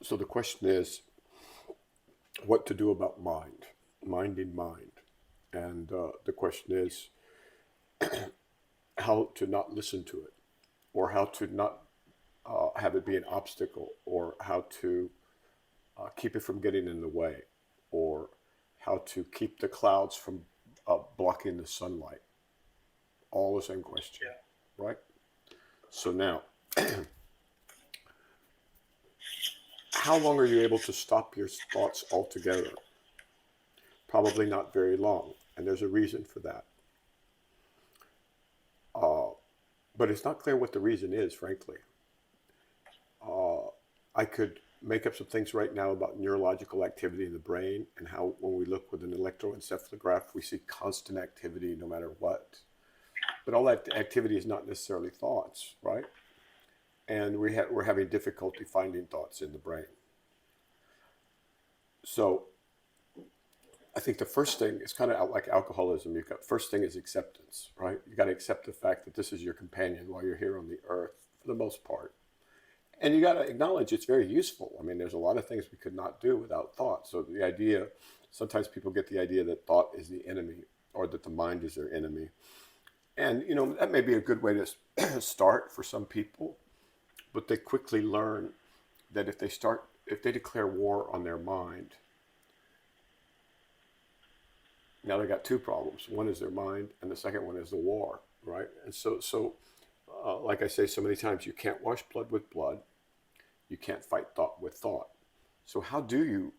So the question is what to do about mind, mind in mind. And the question is how to not listen to it, or how to not have it be an obstacle, or how to keep it from getting in the way, or how to keep the clouds from blocking the sunlight. All the same question, Yeah. right? So now, how long are you able to stop your thoughts altogether? Probably not very long, and there's a reason for that. Uh, but it's not clear what the reason is, frankly. Uh, I could make up some things right now about neurological activity in the brain and how, when we look with an electroencephalograph, we see constant activity no matter what. But all that activity is not necessarily thoughts, right? And we're having difficulty finding thoughts in the brain. So I think the first thing is kind of like alcoholism. You got first thing is acceptance, right? You got to accept the fact that this is your companion while you're here on the earth for the most part, and you got to acknowledge it's very useful. I mean, there's a lot of things we could not do without thought. So the idea, sometimes people get the idea that thought is the enemy, or that the mind is their enemy, and that may be a good way to start for some people, but they quickly learn that if they declare war on their mind, now they got two problems. One is their mind, and the second one is the war, right? And like I say so many times, you can't wash blood with blood. You can't fight thought with thought. So how do you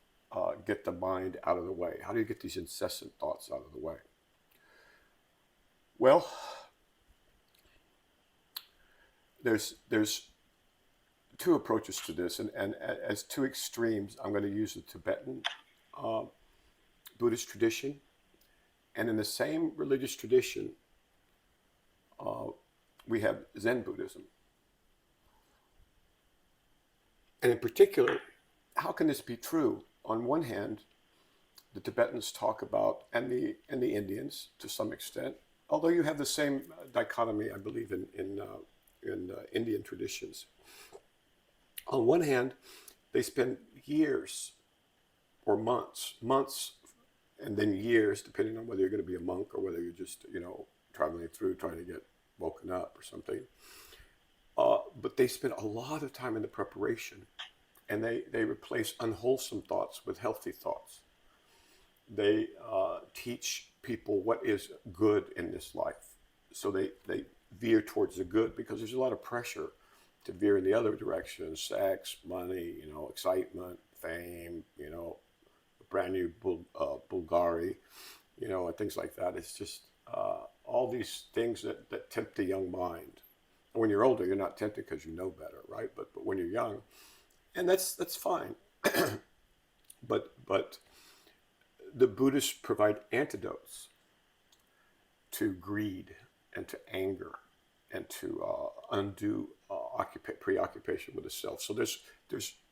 get the mind out of the way? How do you get these incessant thoughts out of the way? Well, there's two approaches to this, and as two extremes, I'm going to use the Tibetan uh, Buddhist tradition, and in the same religious tradition, uh, we have Zen Buddhism. And in particular, how can this be true? On one hand, the Tibetans talk about, and the Indians to some extent, although you have the same dichotomy, I believe, in Indian traditions. On one hand, they spend years or months, and then years, depending on whether you're going to be a monk or whether you're just, traveling through trying to get woken up or something. But they spend a lot of time in the preparation, and they replace unwholesome thoughts with healthy thoughts. They teach people what is good in this life. So they veer towards the good, because there's a lot of pressure to veer in the other direction: sex, money, excitement, fame, brand new Bulgari, and things like that. It's just all these things that tempt the young mind. When you're older, you're not tempted because you know better, right? But when you're young, and that's fine. But the Buddhists provide antidotes to greed and to anger and to undue preoccupation with the self. So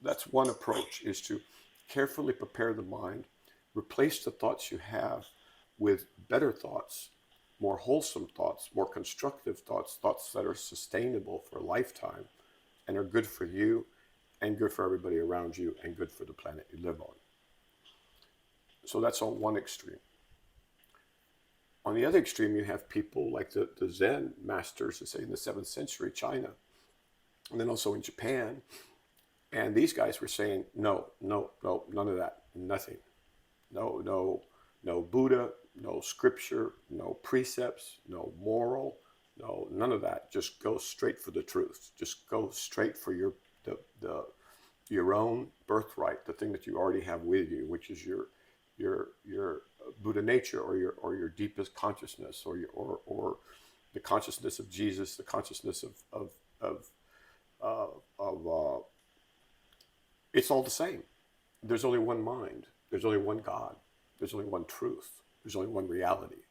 that's one approach, is to carefully prepare the mind, replace the thoughts you have with better thoughts, more wholesome thoughts, more constructive thoughts, thoughts that are sustainable for a lifetime and are good for you and good for everybody around you and good for the planet you live on. So that's on one extreme. On the other extreme, you have people like the Zen masters, let's say in the 7th century China, and then also in Japan. And these guys were saying, no, no, no, none of that, nothing. No, no, no Buddha, no scripture, no precepts, no moral, no, none of that. Just go straight for the truth. Just go straight for your own birthright, the thing that you already have with you, which is your Buddha nature, or your deepest consciousness, or the consciousness of Jesus, the consciousness of it's all the same. There's only one mind. There's only one God. There's only one truth. There's only one reality.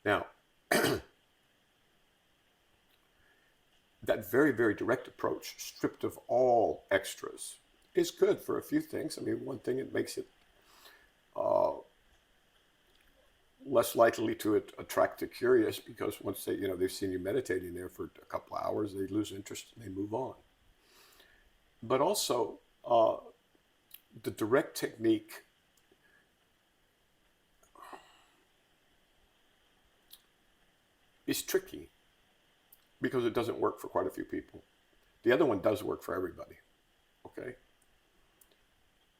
Now, that very, very direct approach, stripped of all extras, is good for a few things. I mean, one thing, it makes it uh, less likely to attract the curious, because once they've seen you meditating there for a couple of hours, they lose interest and they move on. but also the direct technique is tricky because it doesn't work for quite a few people. The other one does work for everybody. Okay.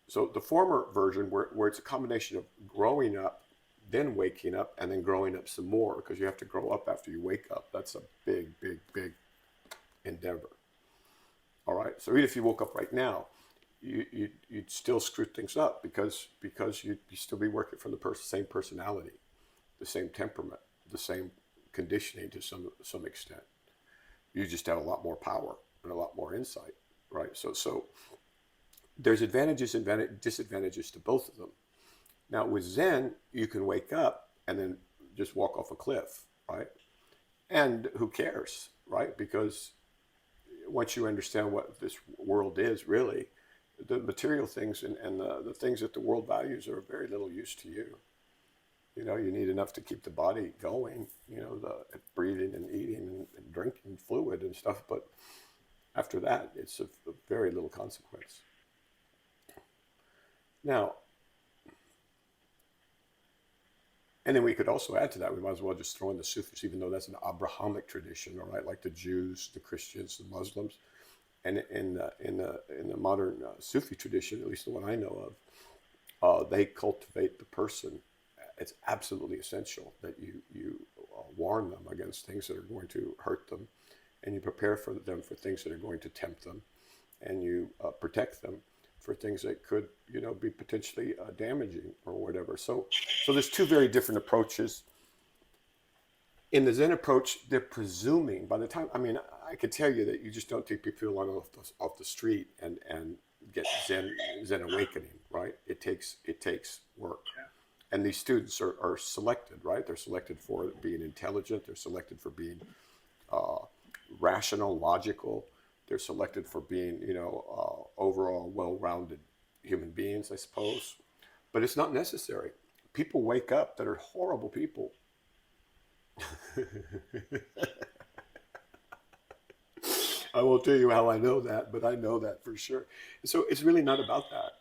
So the former version, where it's a combination of growing up, then waking up, and then growing up some more, because you have to grow up after you wake up. That's a big, big, big endeavor. All right. So even if you woke up right now, you'd still screw things up because you'd still be working from the same personality, the same temperament, the same conditioning to some extent. You just have a lot more power and a lot more insight, right? So there's advantages and disadvantages to both of them. Now with Zen, you can wake up and then just walk off a cliff, right? And who cares, right? Because once you understand what this world is really, the material things and the things that the world values are of very little use to you. You know, you need enough to keep the body going, you know, the breathing and eating and drinking fluid and stuff. But after that, it's of very little consequence. Now, and then we could also add to that, we might as well just throw in the Sufis, even though that's an Abrahamic tradition, all right, like the Jews, the Christians, the Muslims. And in the modern Sufi tradition, at least the one I know of, they cultivate the person. It's absolutely essential that you warn them against things that are going to hurt them, and you prepare for them for things that are going to tempt them, and you protect them for things that could, you know, be potentially damaging or whatever. So there's two very different approaches. In the Zen approach, they're presuming by the time, I mean, I could tell you that you just don't take people along off the street and get Zen awakening, right? It takes work. And these students are selected, right? They're selected for being intelligent. They're selected for being rational, logical. They're selected for being, you know, overall well-rounded human beings, I suppose. But it's not necessary. People wake up that are horrible people. I won't tell you how I know that, but I know that for sure. So it's really not about that.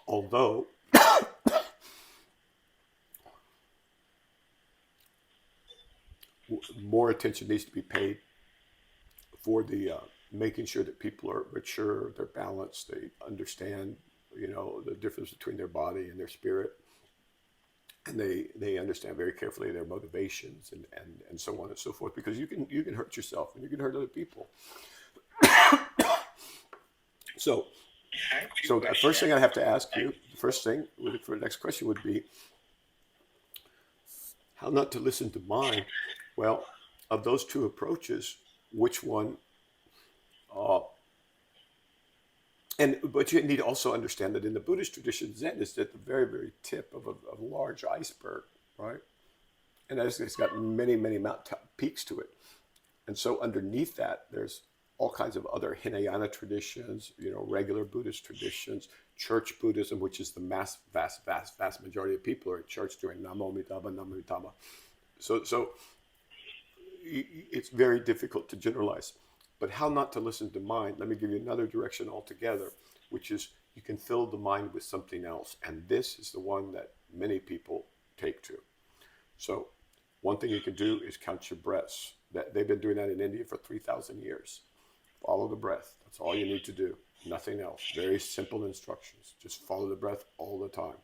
Although more attention needs to be paid for the making sure that people are mature, they're balanced, they understand, you know, the difference between their body and their spirit, and they understand very carefully their motivations and so on and so forth. Because you can hurt yourself and you can hurt other people. So the first thing I have to ask you, the first thing for the next question would be how not to listen to mind. Well, of those two approaches, which one? But you need to also understand that in the Buddhist tradition, Zen is at the very, very tip of a large iceberg, right? And it's got many, many peaks to it. And so underneath that, there's all kinds of other Hinayana traditions, you know, regular Buddhist traditions, church Buddhism, which is the vast majority of people are at church doing Namo Amitabha, Namo Amitabha. So it's very difficult to generalize. But how not to listen to mind? Let me give you another direction altogether, which is you can fill the mind with something else. And this is the one that many people take to. So one thing you can do is count your breaths. They've been doing that in India for 3,000 years. Follow the breath. That's all you need to do. Nothing else. Very simple instructions. Just follow the breath all the time.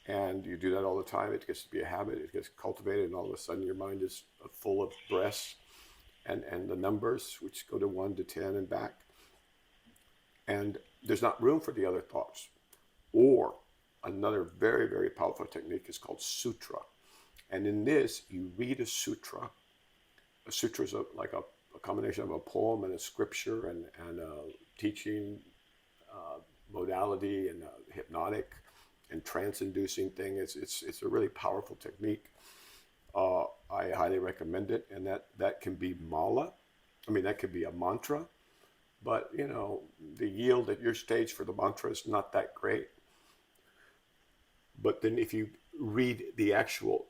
And you do that all the time. It gets to be a habit. It gets cultivated, and all of a sudden your mind is full of breaths and the numbers, which go to 1 to 10 and back. And there's not room for the other thoughts. Or another very, very powerful technique is called sutra. And in this, you read a sutra. A sutra is like a combination of a poem and a scripture and a teaching modality and a hypnotic and trance-inducing thing. It's a really powerful technique. I highly recommend it, and that can be mala. I mean, that could be a mantra, but you know, the yield at your stage for the mantra is not that great. But then if you read the actual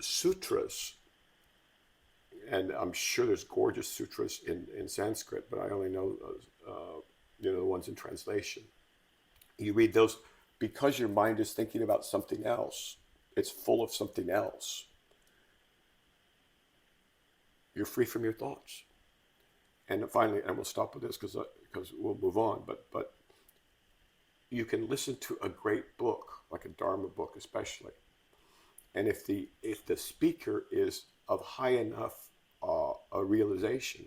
sutras, and I'm sure there's gorgeous sutras in Sanskrit, but I only know, you know, the ones in translation. You read those because your mind is thinking about something else. It's full of something else. You're free from your thoughts. And finally, and we'll stop with this because we'll move on. But you can listen to a great book, like a Dharma book, especially. And if the speaker is of high enough a realization,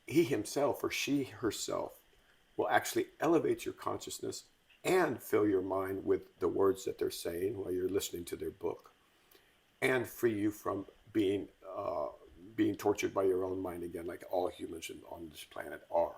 he himself or she herself will actually elevate your consciousness and fill your mind with the words that they're saying while you're listening to their book, and free you from being tortured by your own mind again, like all humans on this planet are.